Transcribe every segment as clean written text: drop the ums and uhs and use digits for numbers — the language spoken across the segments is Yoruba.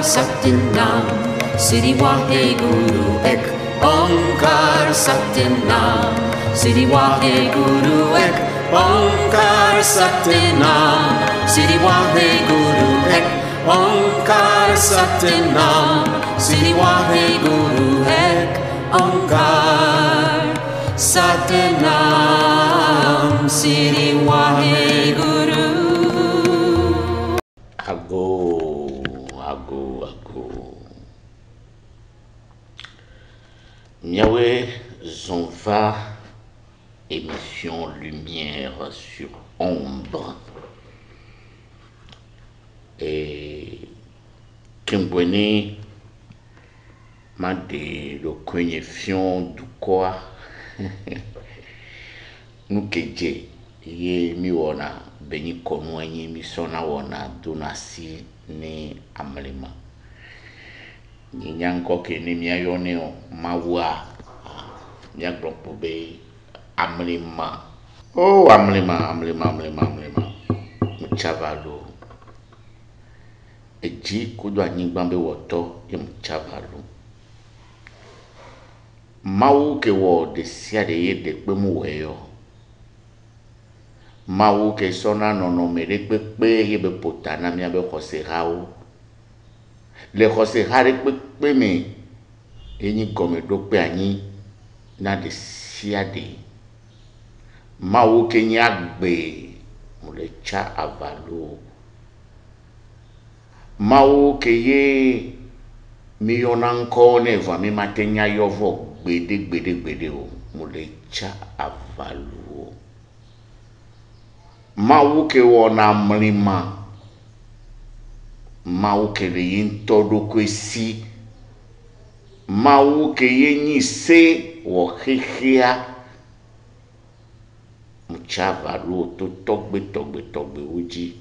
Satyam Sri Waheguru Ek Omkar Satyam Sri Waheguru Ek Omkar Satyam Sri Waheguru Ek Omkar Satyam Sri Waheguru Ek Omkar Satyam Sri Waheguru. Ago. Miawe Zonva, émission Lumière sur Ombre. Et Kimbweni m'a dit le connexion du quoi. Nous keje ye mi wona beni konwanyi mi sona wona donasi ni amlima ni nyanko ke ni mi ayone o mawa mi agropo be amlima oh amlima mchavalo eji kudo anyigba be woto ye mchavalo mawu ke wo de sia de ye de pe mu weyo mawu ke sona nono mere pepe ye be potana mi abe khoserawo le khosera pepe me eni gome do pe anyi na de sia de mawu ke nyagbe mu le cha avalo mawu ke ye mi yona nko ne va mi matenya yovo gbede o mu le cha avalo mawu ke wona mlima mawu ke le yintodo kwesi mawu ke yenyi se wo khihia mchavalo to togbe uji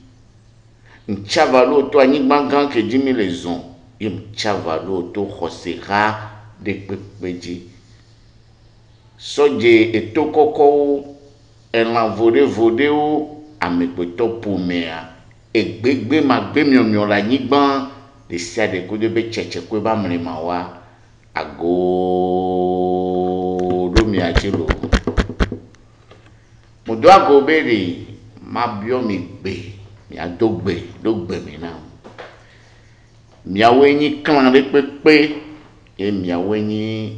mchavalo to anyigbangan ke jimi le zon ye mchavalo to khosera de pepeji soje etokoko elan vode o amepeto pomea egbegbe magbe miomio la nyigban de sia de ko de be cheche ko ba mrema wa ago do mi achilo mo do ago bere ma bio mi gbe mi adogbe mi na mi awenyi kan re pepe e mi awenyi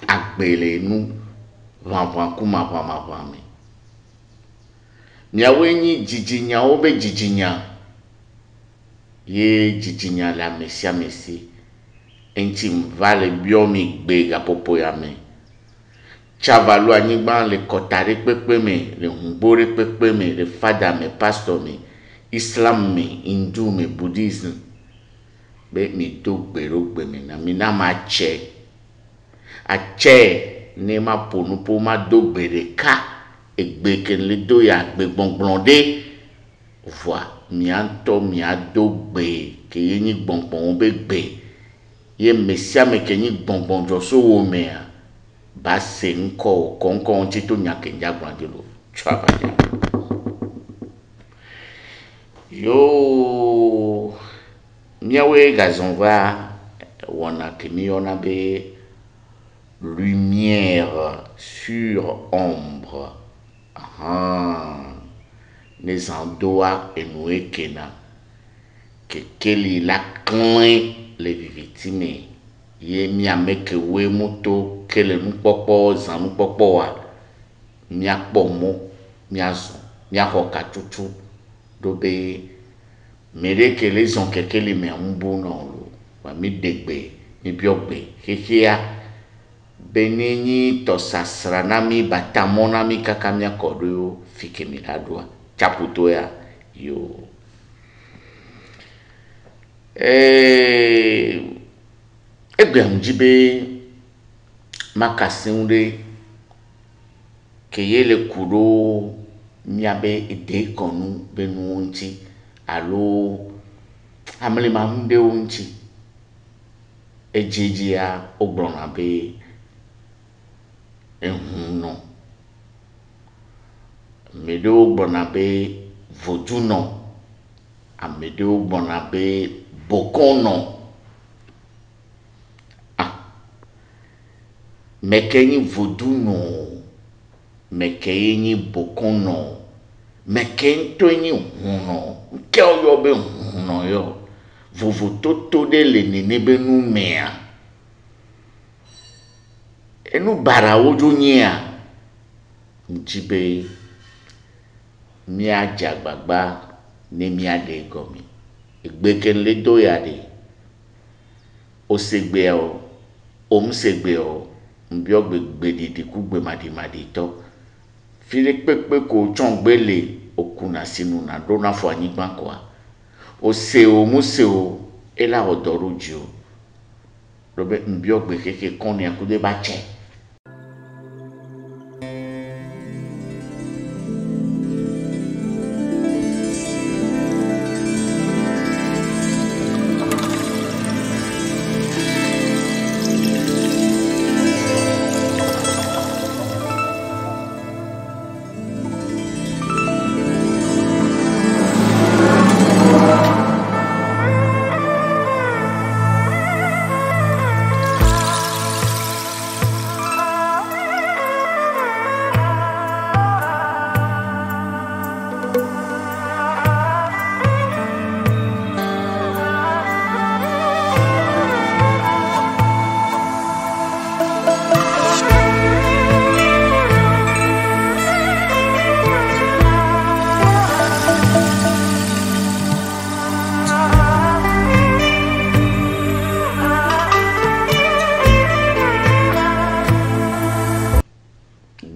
agbele nu vanvan kuma mi miawenyi jijinya obe jijinya ye jijinya la mesi enti mvale biomi gbega popo ya me chavalo anyigba le kotare pepe me le humbore pepe me le fada me pastor me islam me hindu me buddhism be mi do gbero gbe me na mi na ma che ne ma ponu po ma do gbere ka egbe ken le do ya gbe gbongbonde voi mi anto mi adogbe ke yin gbongbon be gbe ye mesia me ke yin gbongbon jo so wo me ba se nko konkon ti to nya ke njagbande lo chaba ya yo miawe gazonva wona ke mi ona be lumière sur ombre. Les andoa et nous kena que keli la clan les victimes ye mi ameke we moto kele nu popo zanu popo wa mi apomo mi azo mi akoka tutu do be mere kele zon kekele me ambo no lo wa mi degbe mi biogbe kekea beneni to sasrana mi batamona mi kakamia kodo fike mi adwa chaputo ya yo egbe amjibe makasinde keyele kuro miabe ide konu benu nti alo amle mamde unti ejijia ogbona be no medo bonabe voduno amedo bonabe bokono mekenyi voduno mekenyi bokono mekentonyi huno ke oyo be huno yo vovo toto de le nene be nu mea enu bara ojo nyia njibe mi ajagbagba ne mi ade gomi egbekenle do ya de osegbe o omsegbe o mbio gbegbe didi ku gbe madi to file pepe ko chongbele okuna sinu na do na fo anyigba kwa o se o muse o ela odorujo robe mbio gbe keke koni akude ba che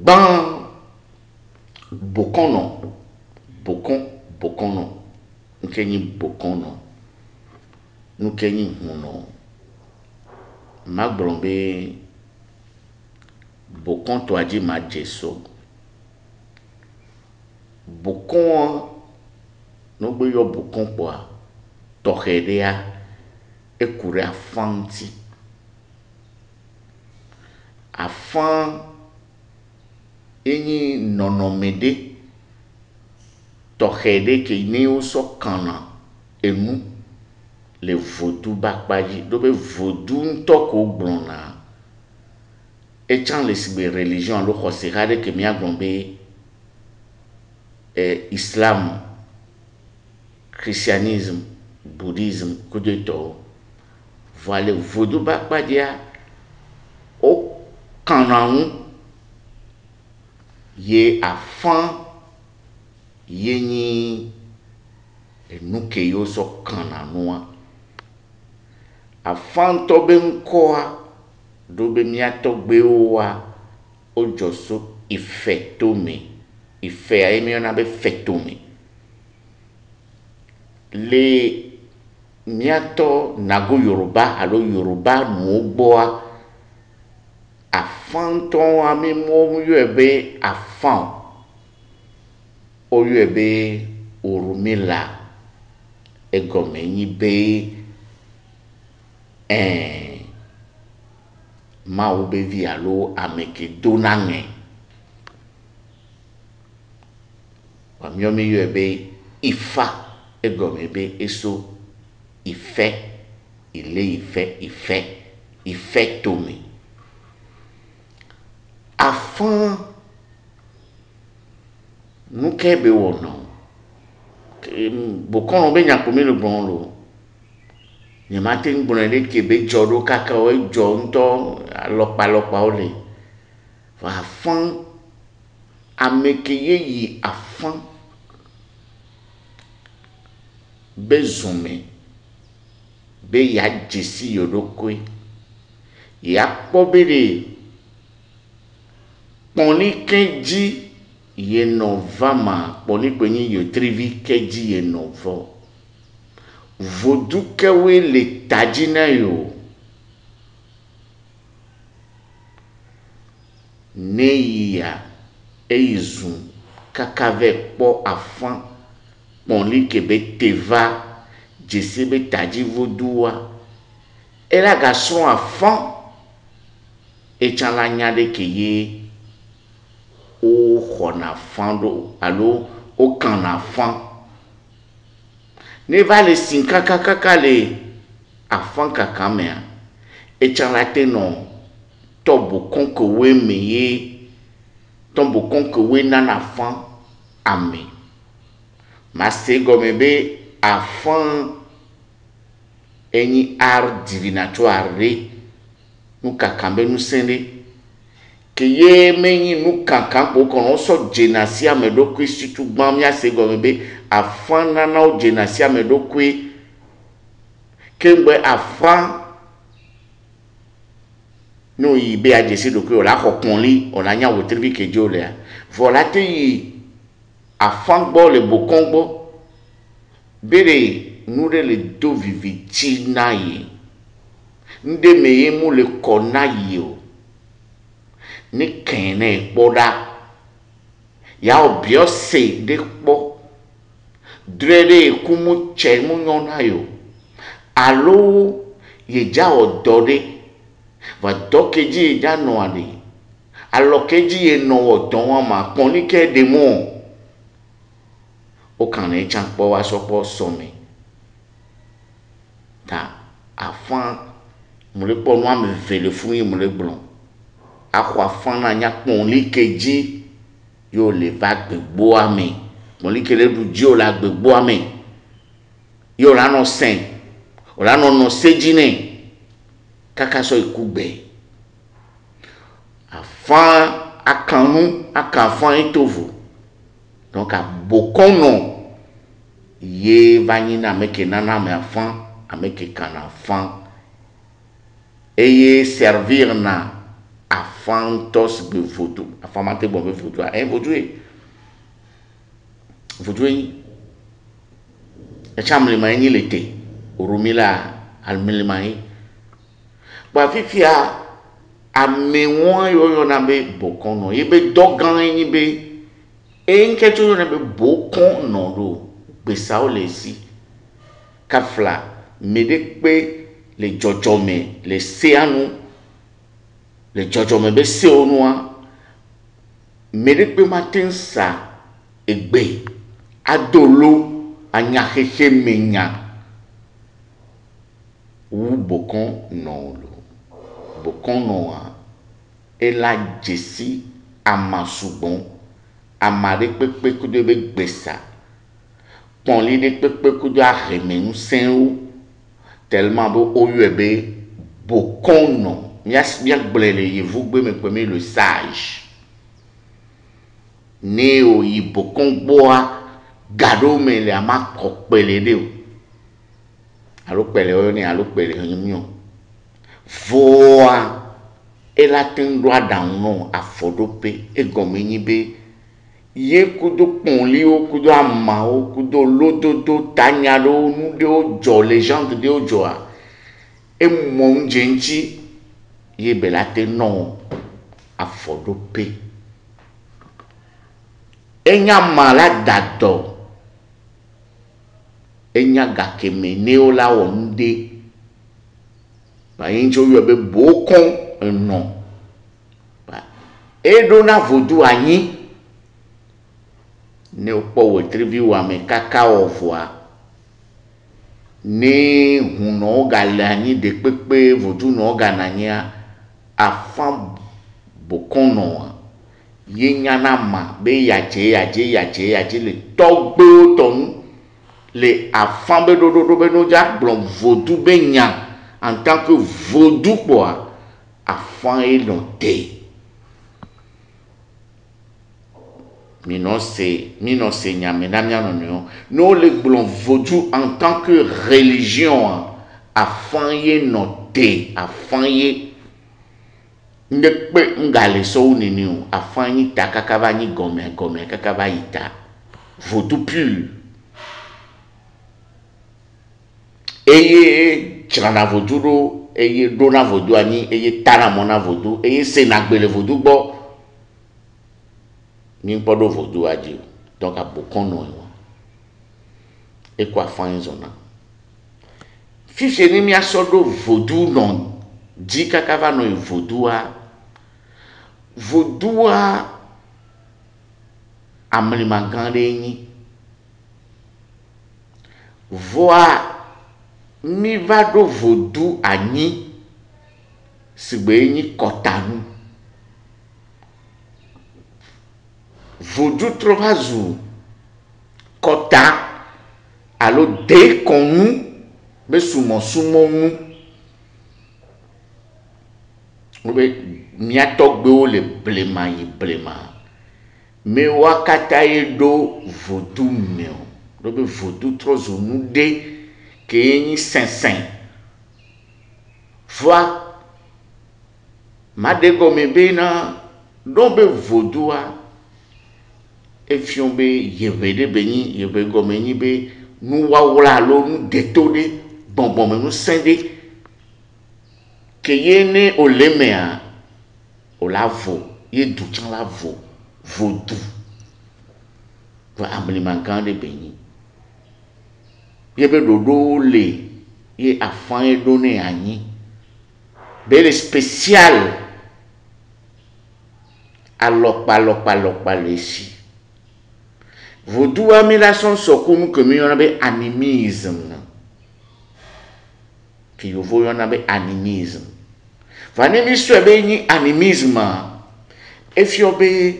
ban bokono nkenyi bokono nukenyi huno magbrombe bokon to aji ma jeso bokon no gbe yo bokon po to hedea ekure afanti afan enyi nonomede tohede ke ni o so kana emu le vodu bakpaji do be vodu ntoko gbona e chan le sibe religion lo khosirade ke mi agbombe islam christianisme bouddhisme kudeto voilà vodu bakpaji o kana ye afan yenyi enuke yo so kana noa afan to be nkoa do be mi atogbe owa ojoso ifetome ife ayemi ona be fetome le miato nago yoruba alo yoruba no gboa afan ton ami mo yo ebe afan o yo ebe orumila egomenyi be ma o be vi alo ameke donange wa mi o mi yo ebe ifa egomebe eso ife ile ife tomi afan nuke be wono bokono be nyapo mi lo gbon lo ni ma te ngbon le ke be jodo kaka o jo nto alopa ole fa afan ameke yi afan bezume be ya jesi yodokwe ya pobere poni kenji ye novama poni kwenyi yo trivi kenji ye novo vodu kewe le tajina yo neya eizun kakave po afan poni kebe teva jesi be taji vodua era gason afan echala nyade keye o khona fando alo o kana fan ne va le sinka kaka le afan kakamea echalate no tobo konko we meye tobo konko we nana fan ame masé gomme be afan eni art divinatoire nous kakambe nous sende que ye meni nous kankan ko kono so genasia me do kwi situ gbam ya se gomme be afan nana o genasia me do kwi kembe afan no yi be ajesi do kwi ola kokonli ola nya wo tribi ke jole voilà te yi afan gbo le bokongbo bere nous le do viviti na yi nde meye mu le kona yi o ni kene boda ya obiose de po drede kumu chemu nyona yo alo ye ja odode va dokeji ja no ade alokeji ye no odon wa ma pon ni ke de mo o kan e chan po wa so po so mi ta afan mo le po no am vele fun yi mo le gbon akwa fana nya pon li keji yo le va gbegbo ami pon li kele du ji o la gbegbo ami yo la no sen o la no sejine kaka so ikugbe afan akanu akafan etovu donc a bokono ye vanina meke nana me afan ameke kana afan eye servir na afan tos be vodou afan mate bon be vodou vodou e chamle mani lete orumila almile mani ba fifia amewon yo na be bokono ye be dogan yin be enke to yo na be bokono do be sa o le si kafla mede pe le jojome le seanu le jojome be se onua mede pe matin sa egbe adolo anya hehe menya ou bokon non lo bokon non e la jesi amasugbon amare pepe kudo be gbesa pon li de pepe kudo areme un sen tellement beau au UB bokon non bien blele ye vous gbe me premier le sage neo yi bokon boa gado me le ama kokpele de o alo pele o ni alo pele yimyo voa e la tin droit down no afodope e gomenyi be ye kudo ponli o kudo ama o kudo lododo tanyalo nu de o jo légende de o jo a e mon jenchi ye belate no afodope enya mala dato enya gakeme neola wonde ba yinjo yo be bokon no ba edona vodu anyi ne opo interview ame kaka ovwa ne huno galani de pepe vodu no gananya afan bokon no yenyana ma be yaje le togbe ton le afan be do be no ja blon vodu be nya en tant que vaudou quoi afan e noté mi non se nya menamia non no le blon vaudou en tant que religion afan e noté afan e ndekpe ngale so nini o afan yi ta kakaba ni gome kakaba ita vaudou pur eye chana vaudou eye dona vaudou ani eye tana mona vaudou eye senagbele vaudou bo ni podo vaudou aji donc a bokon no e kwa fan zona fiche ni mi asodo vaudou non di kakava no vaudou a amli magande ni voa mi va do vodou anyi sigbe nyi kotanu vodou trova zu kota alo de konu be sumo nu be miatogbe o le blema yi blema me wakata edo vodou meo do be vodou trozo nu de ke nyi sensen voa madego me be na do be vodoua efion be yevede be nyi yeve gome nyi be nu wawla lo nu detode bonbon me nu sende ke yene olemea olavo ye duchan lavo vodou va amlimankande be nyi ye be dodo le ye afan e donné anyi be le spécial alokpa le si vodou amilation sokunu que mi yona be animisme ki yo vo yona be animisme vane mi so be ni animisme if yo be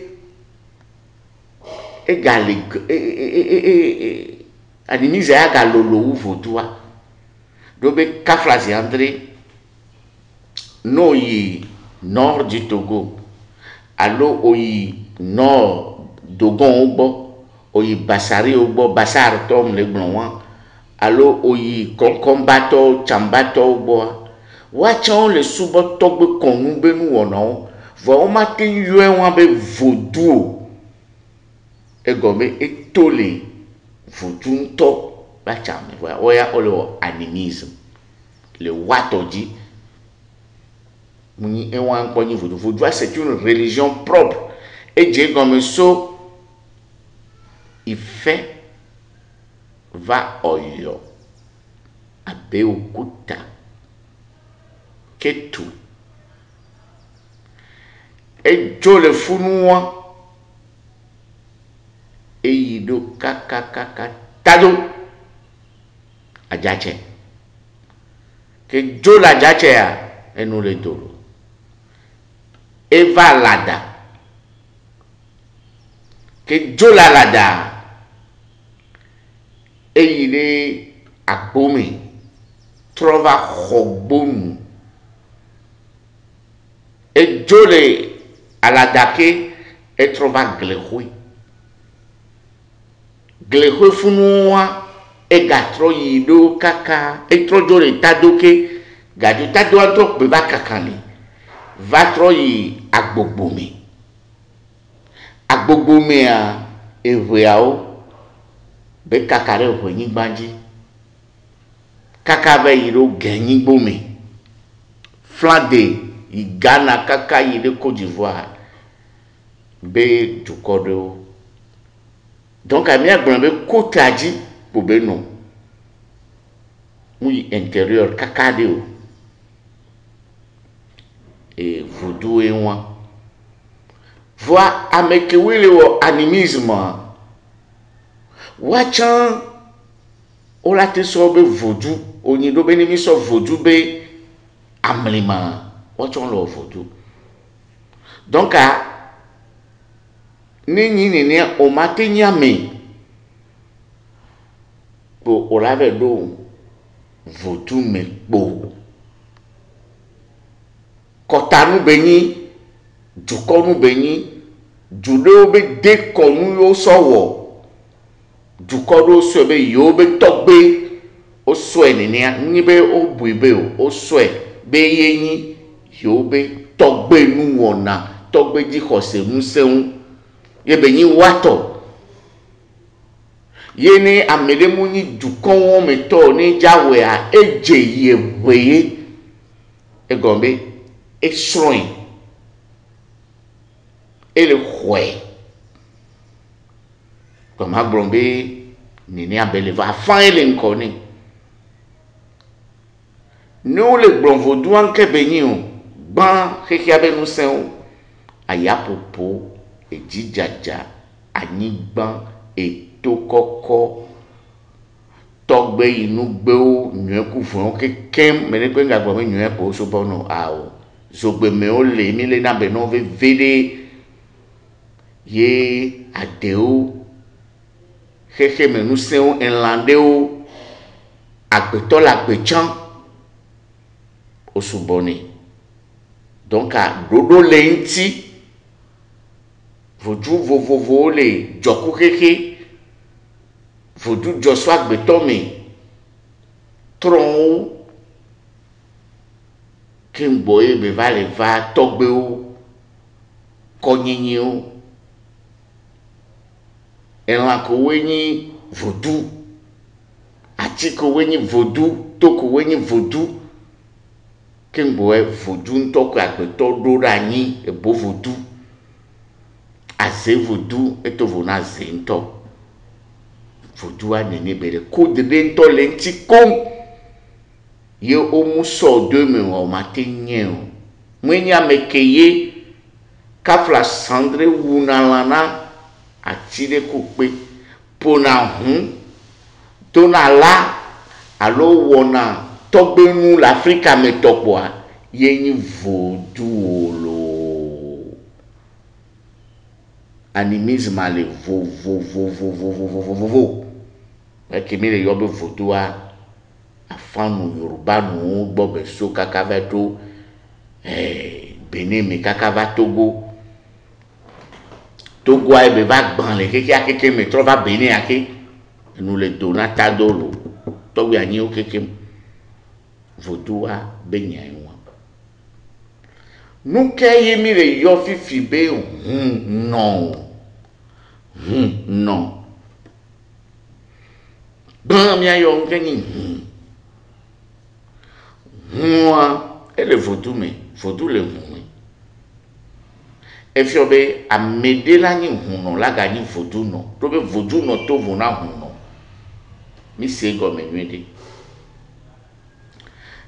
égal animisme aga lolo vodou do be kaflazi andre no yi nord du Togo allo oyi nord Dogon ogbo oyi Basari ogbo Basar tom le blonwan allo oyi combato chambato ogbo wachon le subo togbe konu be nu wono vo o matin yue wan be vodou e gome etole vodou nto ba chame oya olo animisme le watoji muni e wan kponi vodou vodou c'est une religion propre et Dieu comme so il fait va oyo abeokuta ketu e jole funua e yido kaka tado ajache ke jola ajache ya enu le dolo eva lada ke jola lada e yile akpome trova khobonu e jole aladake e trova glehwe funua e gatro yido kaka e tro jole tadoke gadu tado anto be ba kakani va tro yi agbogbome a eveao be kakare ho yin gbanji kaka be yiro genyin gbome flade Ghana kaka yide Côte d'Ivoire be dukodo donc ami agbon be kotaji bo be no muy intérieur kaka de o et vodou e wan voa ameke wile wo animisme wachan ola te so be vodou oni do be ni mi so vodou be amlima wachan lo vodou donc ni o mate nyame po ola ve do vodou me po kotanu benyi dukonu benyi judo be de konu yo sowo dukodo so be yo be togbe o so enenia ni be o buibe o so be yenyi yo be togbe nu wona togbe di khose nu seun ye benyi wato ye ni amelemu ni dukon won me to ni jawe a eje ye weye e gombe e sroin et le roi comme abrombe nini abele va fan ele nkoni nous le bon vodou en kebenyo ban kekiabe nous sen ayapopo e jijaja anigban e tokoko tɔgbe yi nugbe wo nyuie ku vɔ kekem me ne kpe ngagbɔ me nyuie ko so bɔ no awo zogbe me wo le mi le na be no veve ɖe ye adewo xexe me nusẽwo elã ɖewo agbetɔ le agbetsã wo subɔ nɛ donc ɖoɖo le ŋuti vodzu vovovowo le dzɔku xexe vodzu dzɔsɔ agbetɔ me trɔwo ke ŋgbɔ ye be va le va tɔgbewo kɔnyinyiwo elã kowoe nyi vodzu ati kowoe nyi vodzu to kowoe nyi vodzu ke ŋgbɔ ye vodzu ŋutɔ ko agbetɔ ɖo ɖe anyi ebo vodzu aze vodzu eto vo na ze ŋutɔ vodua nene be ɖe kode ɖe ŋutɔ le ŋuti kom ye wo mu sɔ do me o ma te nye o me nye ame ke ye kafla sandre wuna lã na ati ɖe ko kpe ƒona hu dona la alo wɔna tɔgbenu le Afrika me tɔkpoa ye nyi vodzu lo animisme le vovovovovovovovovovo eke mi le yɔ be vodua afanu Yoruba nu gbɔ be so kaka va to Benin me kaka va Togo Togoa be va gbã le keke me trɔ va Benin ake nu le do na ta do lo tɔgbe anyiwo keke vodua be nyae wa nu ke ye mi le yɔ fifi be no gbã mia yɔ nke nyi hua ele vodu me vodu le hu efio be amede la nyi huno la ga nyi vodu no to be vodu no to vo na huno mi se go me nwede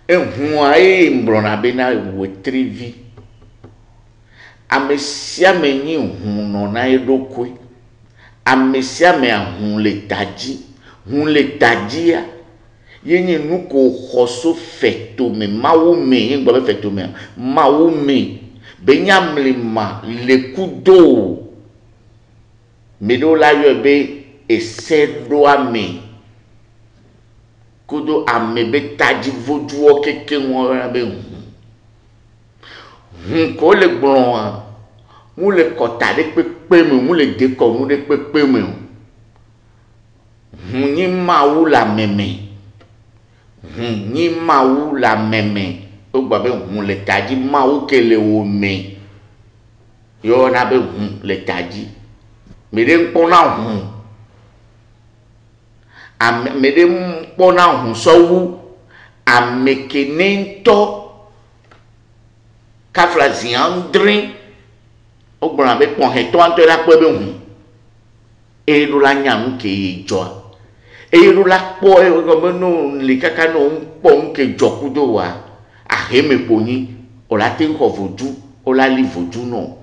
hua mbrona be na wetrivi amesia me nyi huno na edokwe amesia me ahun le taji hun le tajia yenye nuko khoso feto me mawo me ngba be feto me mawo me benyamlima le kudo medo la yo be esedo ame kudo ame be taji voduo keke won be ko le gbon mu le kota de pepe me mu le de ko mu de pepe me nyi mawu la meme nyi mawu la meme o gba be hun le taji mawu kele o me yo na be hun le taji me de npona hun me de npona hun so wu amekenento kafla ziandrin o gba be pon he to anto la pe be hun e lo la nyam ke jo e lo la po e go no le kaka no po nke jokudo wa aheme poni o la tin ko vodu o la li vodu no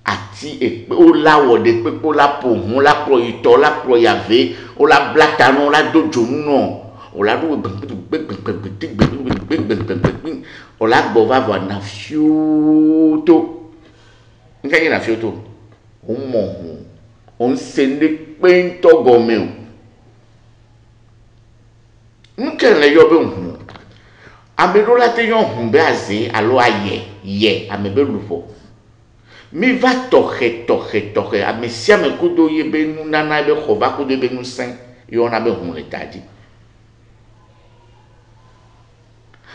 ati e o la wo de pe ko la po hun la pro ito la pro yave o la blata no la dojo no o la do o la gbo va vo na fioto nka na fioto o mo on sende pento gomeu nka le yo be hu amelo la te yo hu be aze alo aye ye amebe lufo mi va toche amesia me kudo ye be nu nana be khova kudo be nu sen yo na be hu le tadi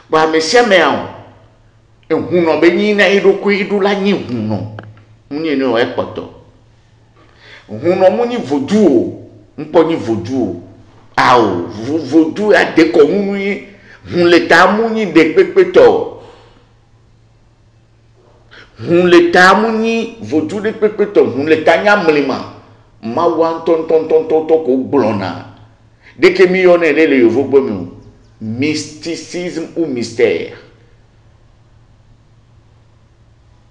ba amesia me an hu no be nyi na idoku idu la nyi hu no munye no e poto hu no munyi vodu o mpo nyi vodu o awo vodu ade ko hunu yi hun le ta munyi de pepeto hun le ta munyi vodu de pepeto hun le ta nyamlima ma wan ton ko blona de ke mi yone le yo vo gbomi mysticisme ou mystère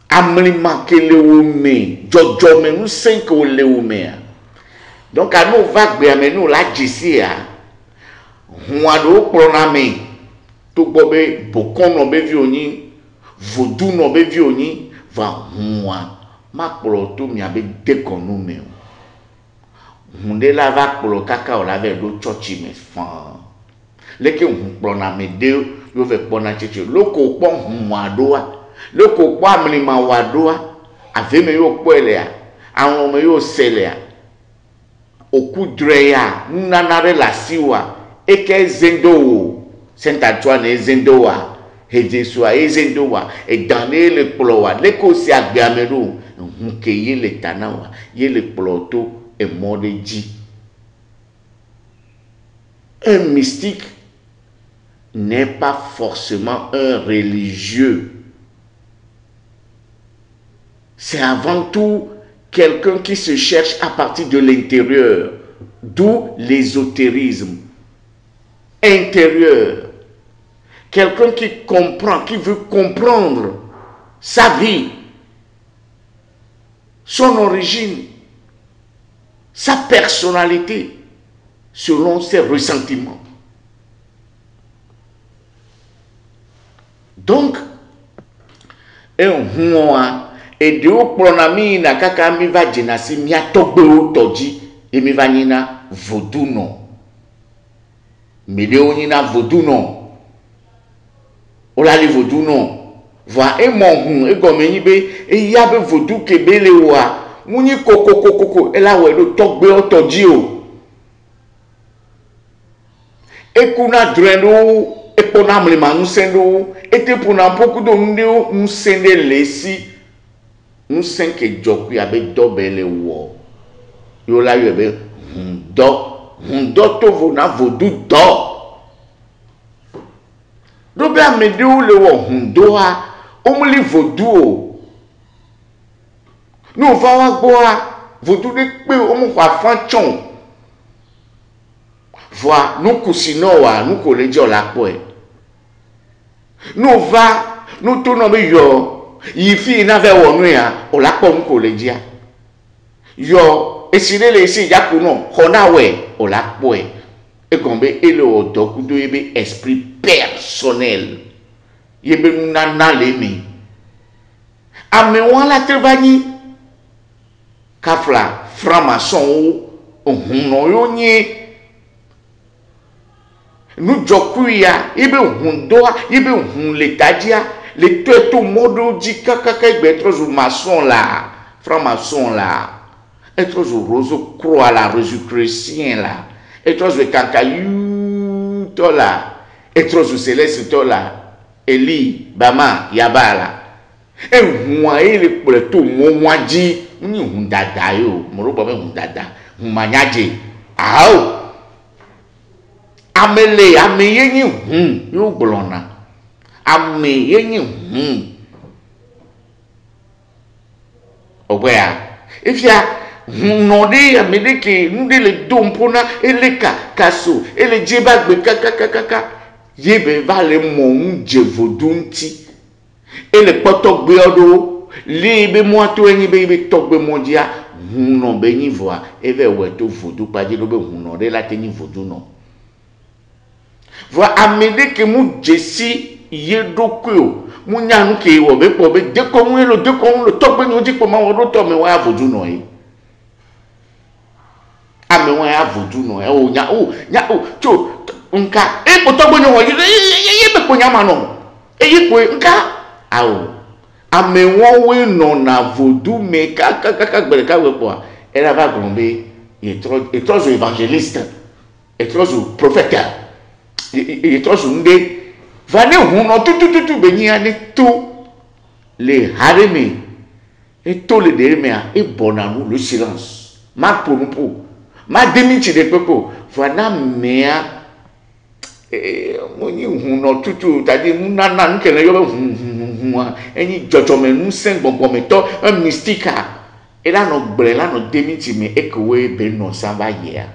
amlima ke le wo me jojo me nu sen ko le wo me donc à nous va gbe ame nous la jisi a huado proname to bobe bokon no be vioni vodou no be vioni va hua ma ploto mi abe dekonume hunde la va plo kaka o la ve do church me fan leke hun proname de yo ve pona cheche loko pon huadoa loko po amlima wadoa ave me yo pele a awon me yo sele a okudreya nanare la siwa eke zendo senta twa ne zendo wa hejesua ezendo wa e dane le plowa le ko si agbe amedo hunke ye le tanawa ye le ploto e modeji. Un mystique n'est pas forcément un religieux. C'est avant tout quelqu'un qui se cherche à partir de l'intérieur, d'où l'ésotérisme intérieur. Quelqu'un qui comprend, qui veut comprendre sa vie, son origine, sa personnalité, selon ses ressentiments. Donc, et de haut pronami na kaka mi va jenasi mi atogbe o toji e mi va nina vodou non. Mi de o nina vodou non. O la li vodou non. Va e mon hun e gome ni be e yabe vodou ke be le wa. Muni koko e la we do togbe o toji o. E kuna drendo e pona mlema nusendo e te pona poku do ndio nsende lesi. Nous cinq que Joku avait dobele wo. Yo la yo be hundo to vona vodou do. Do be amede o le wo hundo a o mu li vodou. No va wa gbo a vodou de pe o mu kwa fanchon. Voi nous kusino wa nous ko le jo la po e. No va nous to no be yo Yifi na ve wonu ya o la po nko le dia yo esile le si yakuno hona we o la po e gombe ele o dokudo ebe esprit personnel yebe nana le mi ame wala trebani kafla franc-maçon o hunno yo nyi nu jokuya yebe hundoa yebe hun le tadia les tout modo dit kaka être maçon là, franc-maçon là, être rose croix là, rosicrucien là, être cancayou to là, être céleste to là, Eli Bama Yaba là. Et moi il est tout moi dit, ni hundada yo, moro ba hundada, humanyaje. Ao. Amele ameye ni yo blona. Ame yenyi Obea if ya no de amede ke nde le dompona eleka kaso ele jeba gbe kaka yebe va le mon jevodunti ele potogbe odo libe mo to enyi be togbe mondia no be ni voa eve weto vodu padi lo be no de la teni vodu no voa amede ke mu jesi ye dokyo munya nu ke wo be po be de ko mu lo to pe ni po ma wo do to me wa avodu no yi ame wa avodu no e o nya o cho nka e po to gbe ni wo ye be ko nya ma no e yi po nka awo ame won we no na avodu me kaka gbere ka we po e la va grombe e tro évangéliste e tro prophète e tro nde Vane huno tout benya ne tout les haremi et tout le dermea et bonanou le silence ma pour ma demi-chi de pepo voilà mea moni huno tout tadi nana nkele yo eni jojo me nu sen gbogbo me to un mystica et là no bre là no demi-chi me ekowe be no samba ya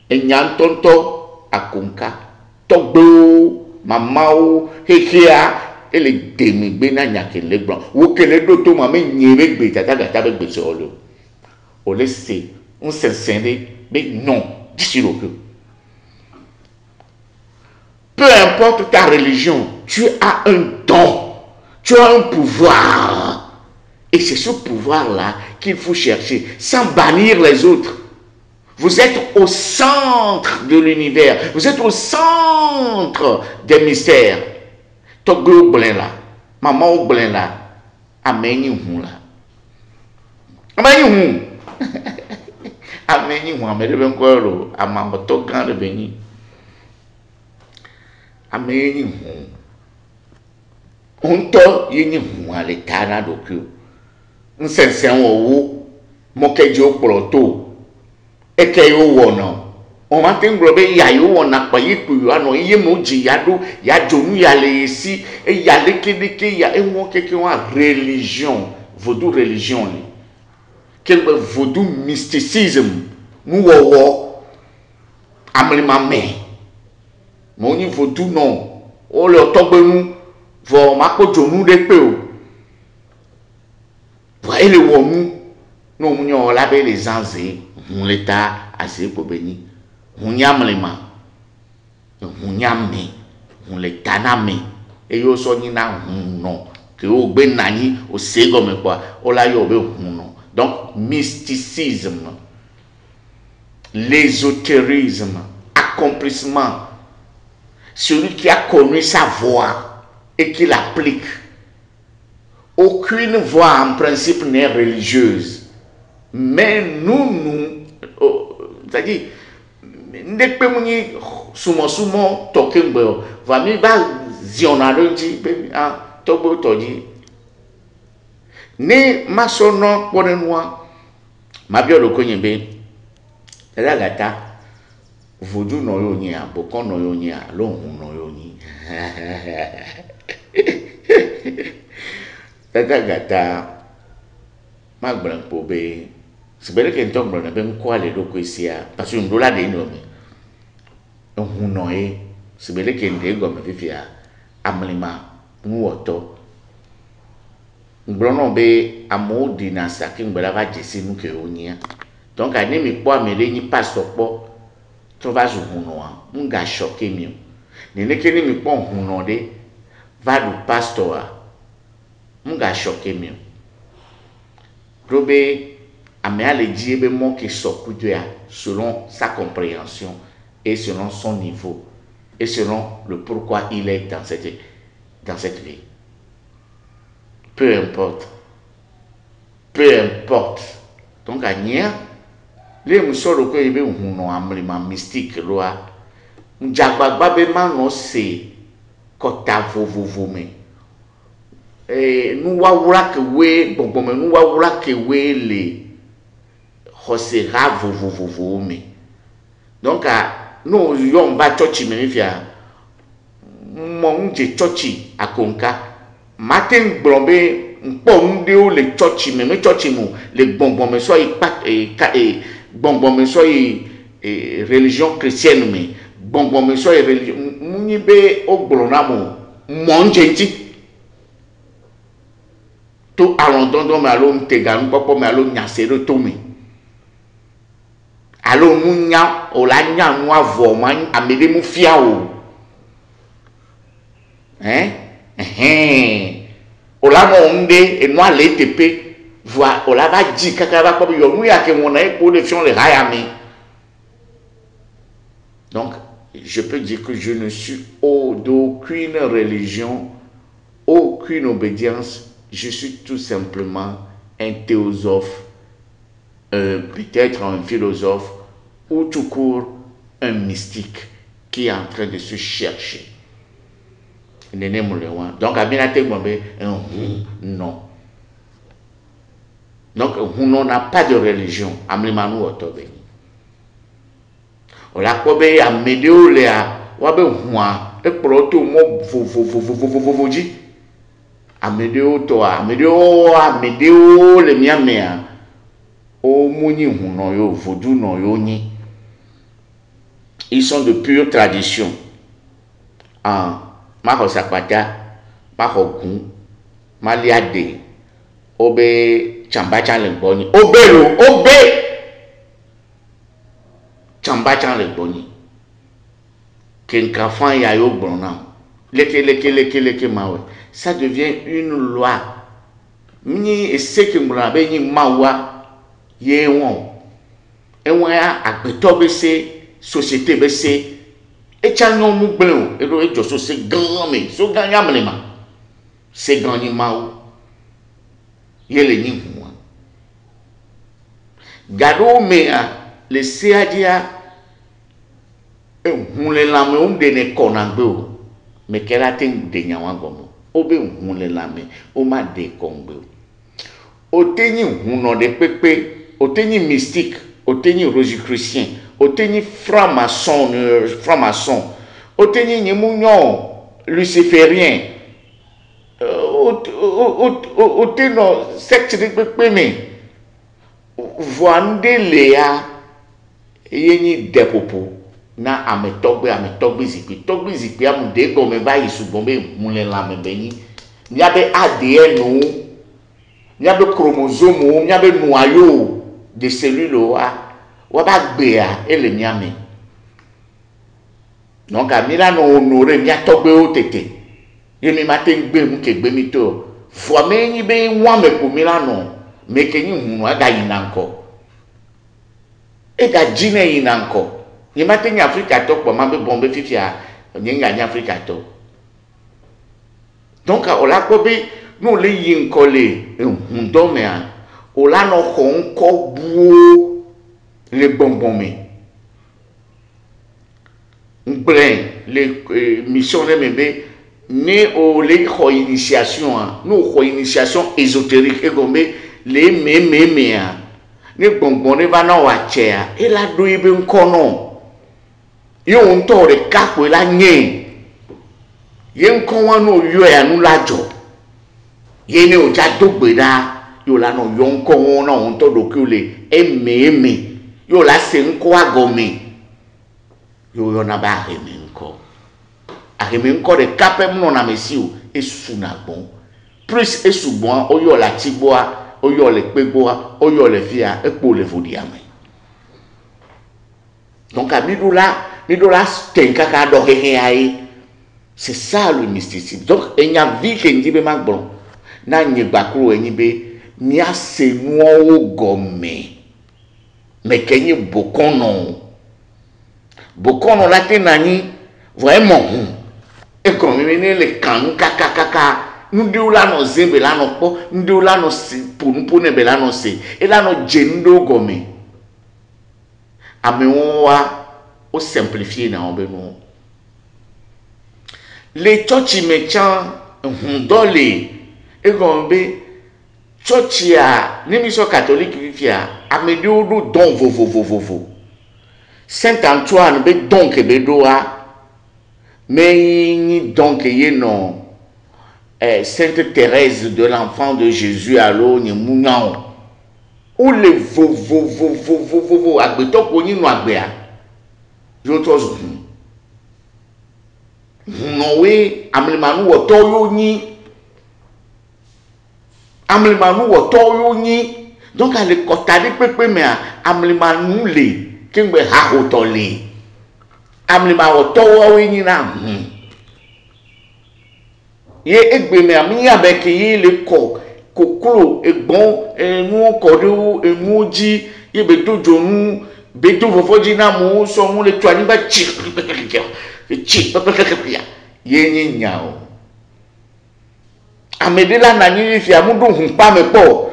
enyantonto akonka togbo mamao hekia ele demi gbe na nyake legbon wo kele do to ma me nyere gbe tata be gbe so lo o le se on se sende be non disiro que Peu importe ta religion, tu as un don, tu as un pouvoir. Et c'est ce pouvoir-là qu'il faut chercher, sans bannir les autres. Vous êtes au centre de l'univers, vous êtes au centre des mystères. Togo là, maman là, ameni là. Ameni ameni ameni ben quoi amama to grand de beni. Ameni on to yini à l'état na doku. Nsensen wo mokeji okporoto eke yo wono o ma tin grobe ya yo wona pa yipu yo ano iye mo ji ya do ya jonu ya le si e ya lekedeke ya enwo keke wa religion vaudou religion ni quel vaudou mysticisme nous wo amli mame mo ni vaudou non o le togbenu vo ma ko jonu de pe o et le womu no munyo la be les anzé on l'état assez pour béni on yam les mains on yam ni on l'état na me et yo so ni na non que o gbe nani o se comme quoi o la yo be non. Donc mysticisme, l'ésotérisme, accomplissement, celui qui a connu sa voie et qui l'applique. Aucune voie en principe n'est religieuse. Mais nous, c'est-à-dire, ne pouvons pas sumo token bo, va mi ba zionaro di ah tobo toji. Ne masono ponenwa ma bio lo konyebe. La gata vodu no yo ni aboko no yo ni alo no yo ni. Gata magbran pobe sibele ke ntom bro na be nkwa le loko isia parce que ndola de no mi ohun no e sibele ke nde go me fifia amlima nwoto ngbro no be amodi na sakin gbara va jesi nu ke onia donc ani mi po amele ni pastor po to va zu hun no a nga choquer mi ni ne ke ni mi po hun no de va du pastor a nga choquer mi Robé a le dire qui selon sa compréhension et selon son niveau et selon le pourquoi il est dans cette vie. Peu importe. Donc à nia les musoro ko ibe huno amlima mystique loa njagba be ma no se kota vovovo me nous wawura ke we gbogbo nous wawura ke we le hosera vovovo me donc no yo mba church me fia mo nje church akonka matin blombe npo nde o le church me mu le gbogbo me so gbogbo me so religion chrétienne me gbogbo me so religion munyi be ogbona mo nje nti tout alondon me alo ntegan popo me alo nyasero to me alo munya o la nya nu avo ma amede mu fia o o la mo nde e no ale tepe voa o la va di kaka va ko yo nu ya ke wona e po de fion le raya mi. Donc je peux dire que je ne suis d'aucune religion, aucune obédience. Je suis tout simplement un théosophe, peut-être un philosophe, ou tout court un mystique qui est en train de se chercher. Donc, non. Donc, on n'a pas de religion. On a quoi à médéo léa, wabe hua, et pour tout mo vovovovovovovovoji. Amedeo toa, amedeo le miamea. O muni huno yo, vodu no yo ni. Ils sont de pure tradition. Mako sakwata, mako gun, maliade, obe chambachan le boni. Obe chambachan le boni. Kenkafan ya yo brona. Leke mawe. Ça devient une loi. Ni ese ke mbrona be ni mawa ye won. Enwa ya agbeto be se société be se e chanyo mu gblon e do e joso se gan me so gan ya mlema. Se gan ni mawo. Yele ni hu. Gado me a le seadia hunle lame de ne konangbe o me kera ten de nyawa gomo obe hunle lame o ma de kongbe o teni huno de pepe o teni mystique o teni rosicrucien o teni franc-maçon o teni nyemunyo luciférien o teno secte de pepe me voande lea yeni depopo na ametogbe zikpi amude gome bayi sugbon be mule la me beni nyabe ADN o nyabe chromosome o nyabe noyau de cellules wa ba gbe a ele nyame donc amira no honorer nya togbe o tete yemi maten gbe mu ke gbe mi to fo me yin be wa me ko mira no me ke yin hunu aga yinanko e ga jine yinanko ni matin Africa to po mabe bombe fifia nyenga ni Africa to donc ola ko be no le yin ko le hundo me a ola no ko buo le bonbon me ngbre le mission me be ni o le ko initiation no ko initiation ésotérique e gombe le me a ni bonbon ne va na wa chea e la do ibe nkono yo nto re kapo la nye ye nko wa no yo ya nu lajo ye ne o ja dogbe da yo la no yo nko won na on to do ki o le eme yo la se nko agome yo na ba aheme nko re kape mo na mesi o esuna bon plus esubon o yo la tiboa o yo le pegboa o yo le fia epo le vodiame donc à Midola tenkaka do heheai. C'est ça le mysticisme. Donc il y a vie que ndibe magbon na nyebakro enyibe nya senuo gome mais kenyi bokono la tenani vraiment et comme le kanu kaka nous la no zembe la no po nous la no pour ne bela no se et la no jendo gome amewa o simplifier na obeno les church méchants hundole e gombe church ya ni mission catholique vivia amedio do don vovo Saint Antoine be donc be doa mais ni donc yeno Sainte Thérèse de l'Enfant de Jésus allo ni munyao ou le vovo agbeto ko ni no agbea yo tozo nowe amlimanu wo to yo ni donc ale kotade pepe me amlimanu le kengbe ha hotole amlima wo to wo ni na ye egbe me ami abeke ye le kokolo egbon enu kodo enu ji ye be dojo nu be do fofoji na mu so mu le tu ani ba chi ye ni nyao amedela na ni fi amudu hunpa me po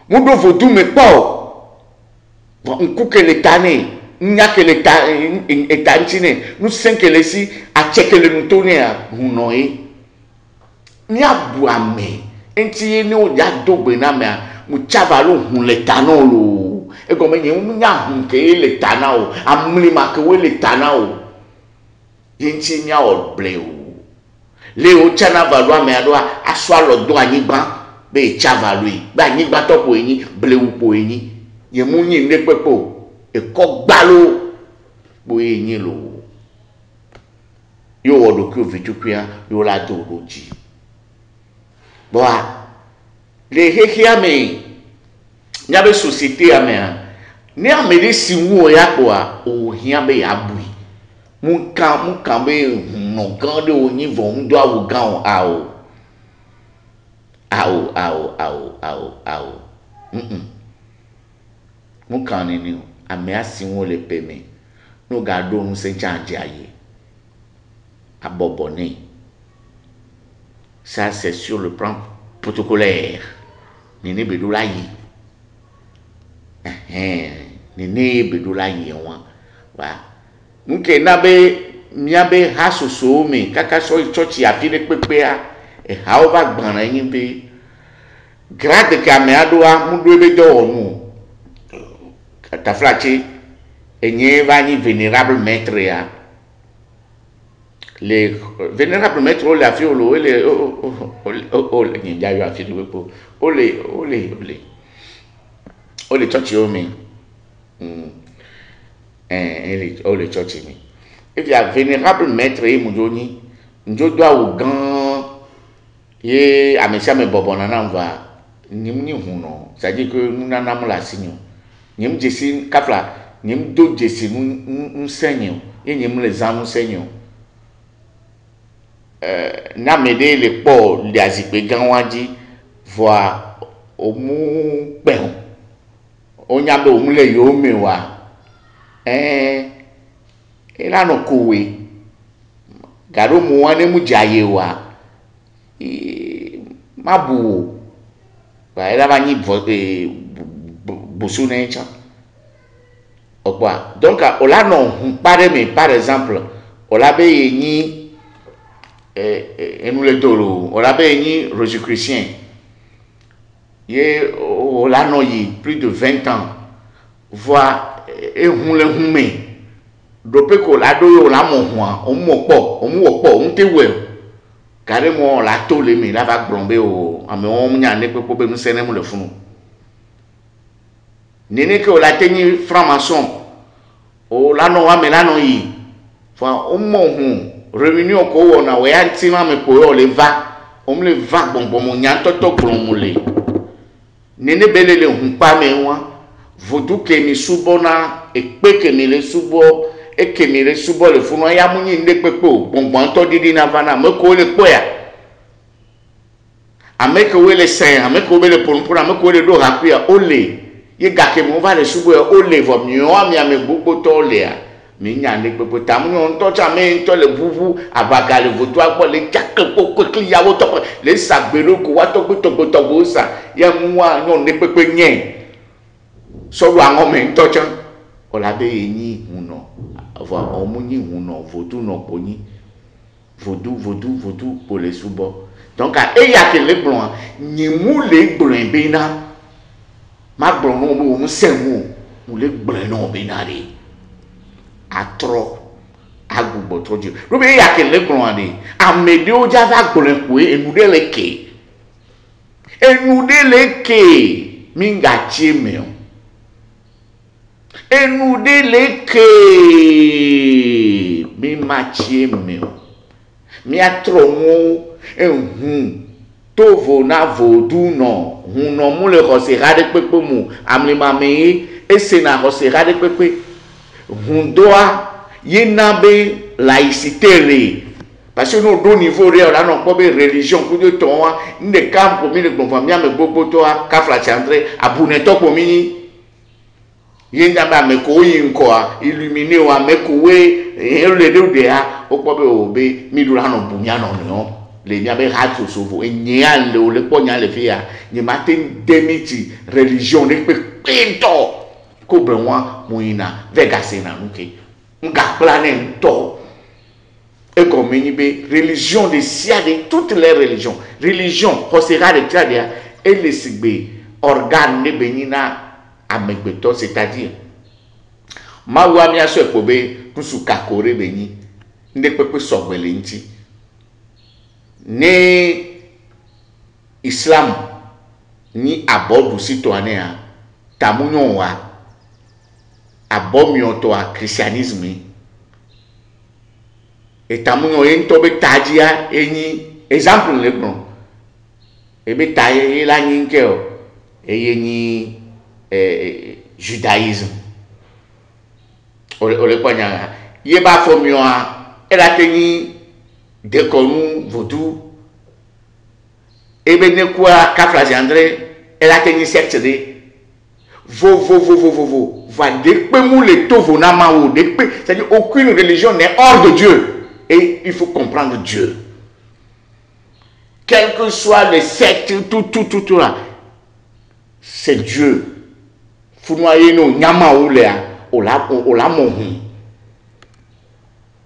mudu vodu me po nkukele tane nyakele ta etantine nu senkele si achekele ntone a hunoe ni abuame enti ni o ja dogbe na me mu chavalo hunle tanolo e go menye mu nya hunke le tanao amli ma ke we le tanao enti nya obleu le o chana valwa me ado aso alo do anigba be chavalo ba anigba topo yin bleu po yin ye mu yin le pepo e ko gbalo bo yin lo yo wodo ki o vitukua yo la do loji boa le hehia me nyabe société ame ni amede siwu ya kwa o hia be ya bui mon camp non quand de oni vont doit au grand ao mon camp ni a me asin le peme no gado no se change aye a bobonné. Ça c'est sur le plan protocolaire. Nene bedola yi. Nene bedola yi wa. Nke nabe miabe hasoso me kaka so church ya fi de pepe a e ha o ba gbana yin be grade ka me adoa mu do be do onu. Ta flache enye va ni vénérable maître ya. Les vénérables maîtres on l'a fait on les il y a eu à faire pour on les church me on les church me et puis vénérable maître et mujoni njo doit au grand et à monsieur me bobonana va ni huno ça dit que nous nana mo la sinyo nyem jesi kafla nyem do jesi nous senyo et nyem les amu senyo na mede le po li azikpe gan waji voa omu peun onyabe omu le yo mewa ela no kowe garo mu wane mu jaye wa mabu ba ela ba ni bosu na encha okwa donc ola no pare me par exemple ola be yin et nous les dolo on l'avait ni Rosicrucien et on l'a noyé plus de 20 ans voit et on le hume dopé ko la do yo la mo ho on mo po on te we carrément la tole me la va blomber o ame on nya ne pepo be mu sene mu le funu nene que la teni franc-maçon o la no wa me la no yi fa on mo hu réunion ko wona we antima me ko yo le va on le va bon mon nyanto to blomule nene belele hu pa me wa vodu ke mi subona e pe ke mi le subo e ke mi le subo le funu ya munyi nde pepo bon to didi na vana me ko le poya ameke we le sen ameke we le pour ameke we le do rapia ole ye gake mo va le subo ole vo mi o ami ame gbogbo to le a mi nyane pepo tamu on to chame to le vuvu abaga le vodu agbo le jake poko kli yawo to le sagbelo ko wa to gbo sa ya muwa nyon ne pepe nyen so wa ngome to chan o la be yin huno ava o mu yin huno vodu no poni vodu pour les subo donc e ya ke le blon ni mu le blon be na ma blon no mu semu mu le blon no be na re atro agugbo toju ro be ya ke le blon ani amede o ja va blon ko enu de leke minga chime enu de leke mi machime mi atronwo tovo na vodu no huno mu le rosera de pepe mu amle mame ese na rosera de pepe hundoa yenabe laïcité re parce que nous do niveau re là non pas religion pour de ton ne camp pour mine bon famia me bobo to kafla chandre abune to ko mini yenda ba me ko yin ko illuminer wa me ko we le de a o po be obe mi dura no bunya no le nya be ha so so vo enya le ponya le fia ni matin demiti religion de pe pinto ko brenwa moina vegase na nuke nga planen to et comme be religion de sia de toutes les religions religion hosera de tradia et les sigbe organe de benina amegbeto c'est-à-dire mawa mi aso ekobe kusu kakore beni nde pepe sogbele nti ne islam ni abodu citoyen a tamunyo wa abomio to a christianisme et tamunyo ento be tajia eni exemple le bon e be taye la nyinke o eni judaïsme ole panya il va formé elle a tenu des connu vaudou et ben quoi Kafla André elle a tenu secte de va dépemou les tovo namao dépé, c'est-à-dire aucune religion n'est hors de Dieu et il faut comprendre Dieu. Quel que soit les sectes, tout là, c'est Dieu. Faut noyer nos nyamao là, ola mohun.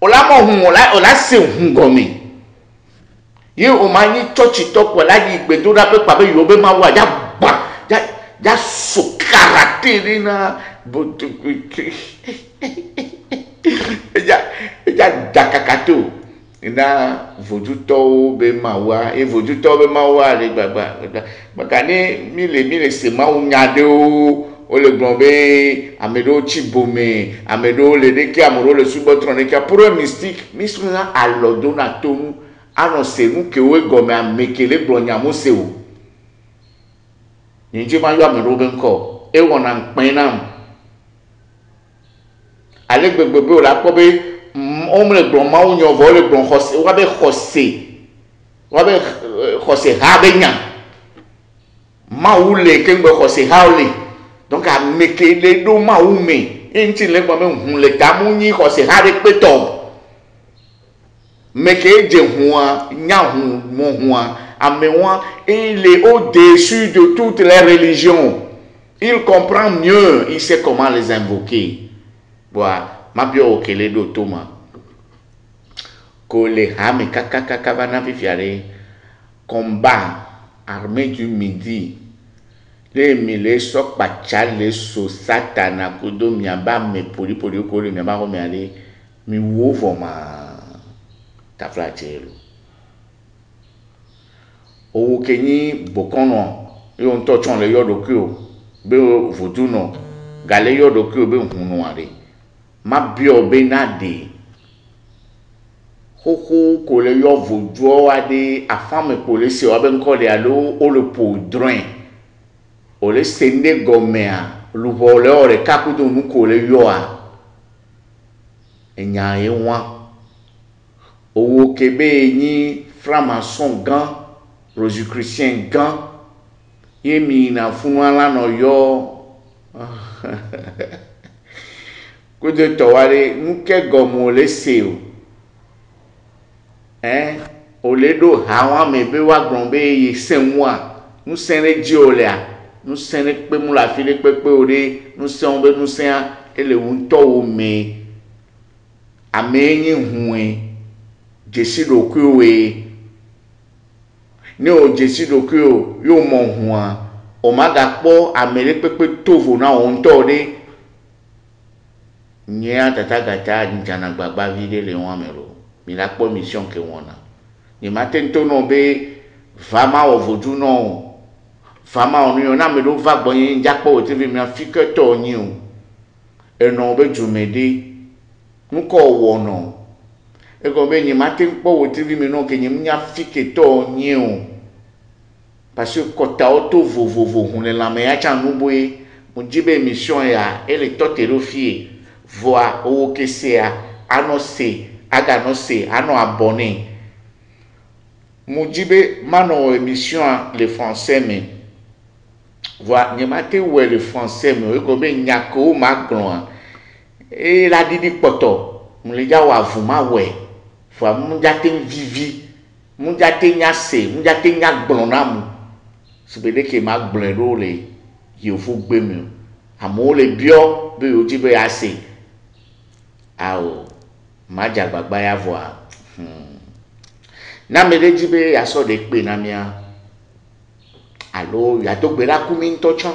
Ola se hun gomi. Ye o mani chochi tok wala yi gbedo da pe pabe yobe ma wa ya so karate na ya dakakato na voduto be mawa e voduto be mawa le gbagba makane mile se ma unyade o le glombe amedo chibome amedo le deke amoro le subotron ne ka pour un mystique misuna alodo na tomu annoncer nous que we gome amekele blonyamo se o nje ma yo amedo be nko e wona npan nam ale gbegbe o la ko be on le blon ma onyo vo le blon khose wa be khose ha be nya ma ou le ke ngbe khose ha o le donc a mekele do ma ou me enti le gbo me hun le ta mu nyi khose ha de peto meke je huan nya hun mo huan amewa il est au-dessus de toutes les religions. Il comprend mieux, il sait comment les invoquer. Voilà, ma bio okele do toma. Ko le hame kaka vana fifiare combat armée du midi. Les mille sok pachale so satana kodo miaba me poli ko le miaba ko mi ale mi wo voma ta flachelo. O kenyi bokono yo nto chon le yodo kyo be voduno gale yodo kyo be hunu are ma bio be na de koko ko le yo voduo ade afame ko le se o be nko le alo o le podrin o le sende gomea lu vole ore kakudo nu ko le yo a enya e wa o kebe ni franc-maçon gan Rosicrucien gan yemi na funwala no yo ko de towale nke gomo le seo o le do hawa me be wa gbon be yi senwa nu senre ji olea nu senre pe mu la file pepe ore nu sen be nu sen ele un to o me amenyi huwe jesido kuwe ni o jesido kuwe yo mo huwa o maga po amele pepe tovo na on to de nya tata gata njana gbagba vide le won melo mi la po mission ke wona ni matin to no be vama o vodu no fama onu yo na me do va gbon yin japo o tv mi afike to yin o eno be jumede nko wo no e go be ni matin po o tv mi no ke ni mi afike to yin o parce que kota auto vovovo hun le la me ya cha nu boy mo jibe mission ya ele to terofie voa o ke se ano se aga no se ano abonné Mujibe mano émission les français mais voilà ni maté ou les français mais ko be nyako maglon et la didi poto mu le ja wa vuma we fo mu jate vivi mu jate nyase mu jate nyaglon na mu se be de ke maglon ro le yo fu gbe mi amo le bio be ojibe ase ao maja gbagba ya voa na me de jibe ya so de pe na mia allo ya to gbe la kumi ntochan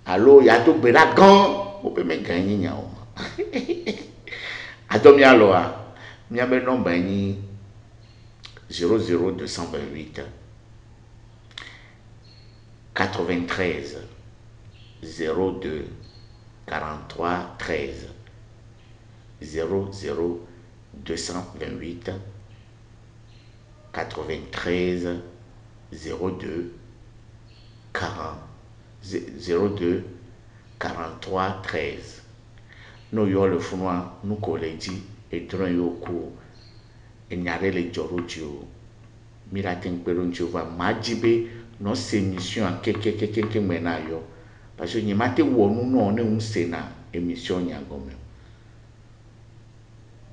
allo ya to gbe la gan o pe me gan yin ya o adomi allo a mia be number ni 00228 93 02 43 13 00228 93 02 40 02 43 13 no yo le funua nu ko le di e dron yo ko e nyare le joro dio mira ten pero Jehova majibe no se mission ke mena yo parce que ni mate wonu no ne un sena émission nya gome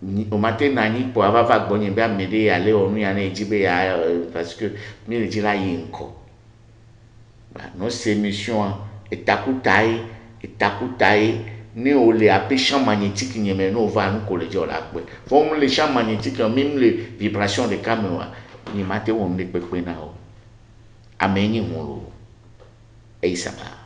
ni o mate nani po ava va gbonye be amede ya le onu ya na ejibe ya parce que mi le dira yinko no se mission etakutai ni o le appelé champ magnétique ni mais no va nous collège la pe forme les champs magnétiques même les vibrations de caméra ni mate wonu le pepe na o ameni holo eisaba